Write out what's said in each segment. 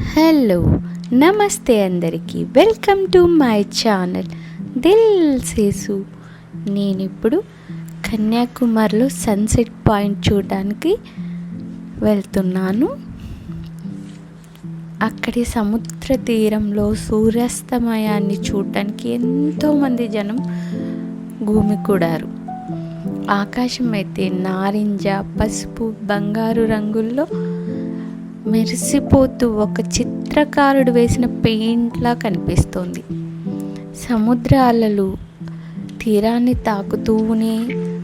Hello, నమస్తే అందరికీ. Welcome to my channel దిల్ సేసు. నేను ఇప్పుడు కన్యాకుమారిలో సన్సెట్ పాయింట్ చూడడానికి వెళ్తున్నాను. అక్కడి సముద్ర తీరంలో సూర్యాస్తమయాన్ని చూడడానికి ఎంతోమంది జనం గుమికూడారు. ఆకాశం అయితే నారింజ, పసుపు, బంగారు రంగుల్లో మెరిసిపోతూ ఒక చిత్రకారుడు వేసిన పెయింట్లా కనిపిస్తోంది. సముద్ర అలలు తీరాన్ని తాకుతూనే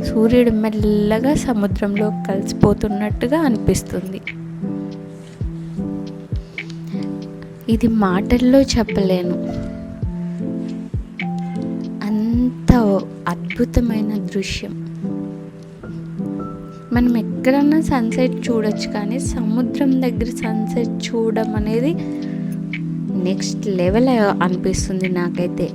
సూర్యుడు మెల్లగా సముద్రంలో కలిసిపోతున్నట్టుగా అనిపిస్తుంది. ఇది మాటల్లో చెప్పలేను, అంత అద్భుతమైన దృశ్యం. మనం ఎక్కడన్నా సన్సెట్ చూడొచ్చు, కానీ సముద్రం దగ్గర సన్సెట్ చూడడం అనేది నెక్స్ట్ లెవెల్ అనిపిస్తుంది నాకైతే.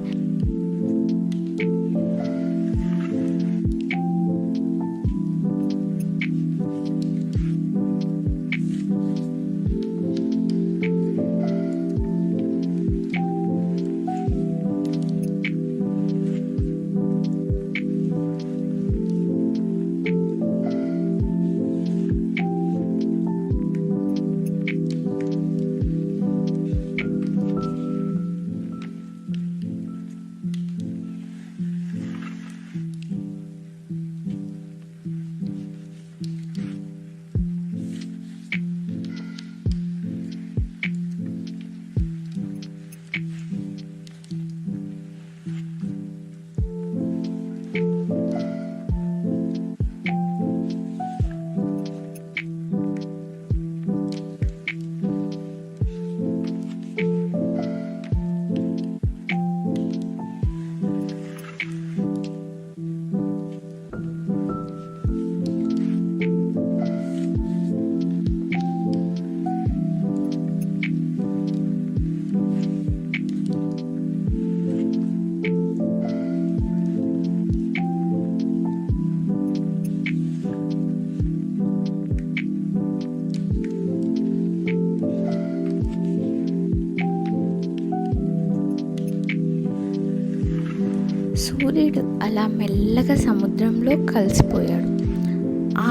సూర్యుడు అలా మెల్లగా సముద్రంలో కలిసిపోయాడు.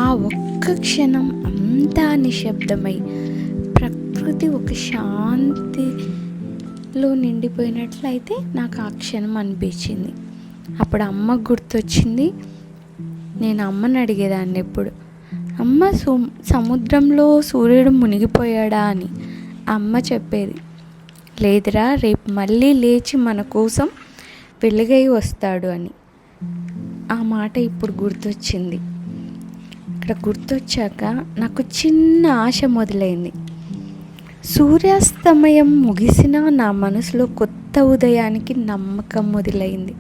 ఆ ఒక్క క్షణం అంతా నిశ్శబ్దమై ప్రకృతి ఒక శాంతిలో నిండిపోయినట్లయితే నాకు ఆ క్షణం అనిపించింది. అప్పుడు అమ్మ గుర్తొచ్చింది. నేను అమ్మని అడిగేదాన్ని ఎప్పుడు, అమ్మ సముద్రంలో సూర్యుడు మునిగిపోయాడా అని. అమ్మ చెప్పేది, లేదురా, రేపు మళ్ళీ లేచి మన కోసం వెలుగై వస్తాడు అని. ఆ మాట ఇప్పుడు గుర్తొచ్చింది. ఇక్కడ గుర్తొచ్చాక నాకు చిన్న ఆశ మొదలైంది. సూర్యాస్తమయం ముగిసినా నా మనసులో కొత్త ఉదయానికి నమ్మకం మొదలైంది.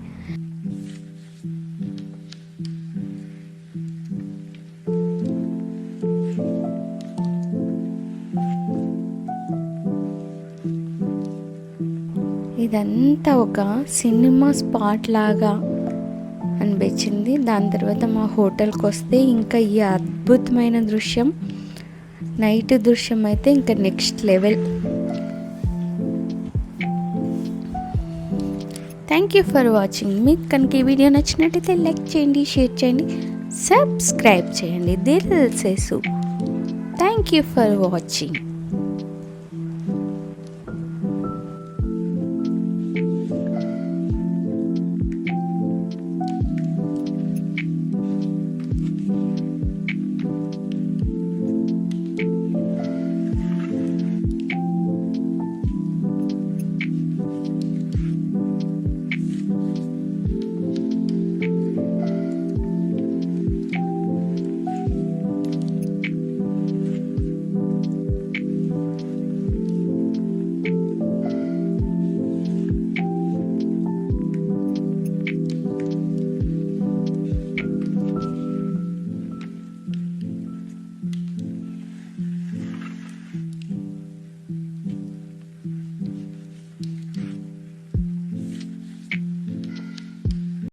ఇదంతా ఒక సినిమా స్పాట్ లాగా అనిపించింది. దాని తర్వాత మా హోటల్కి వస్తే ఇంకా ఈ అద్భుతమైన దృశ్యం, నైట్ దృశ్యం అయితే ఇంకా next level. Thank you for watching. మీకు కనుక ఈ వీడియో నచ్చినట్టయితే లైక్ చేయండి, షేర్ చేయండి, సబ్స్క్రైబ్ చేయండి. దిల్ సేసు. Thank you for watching.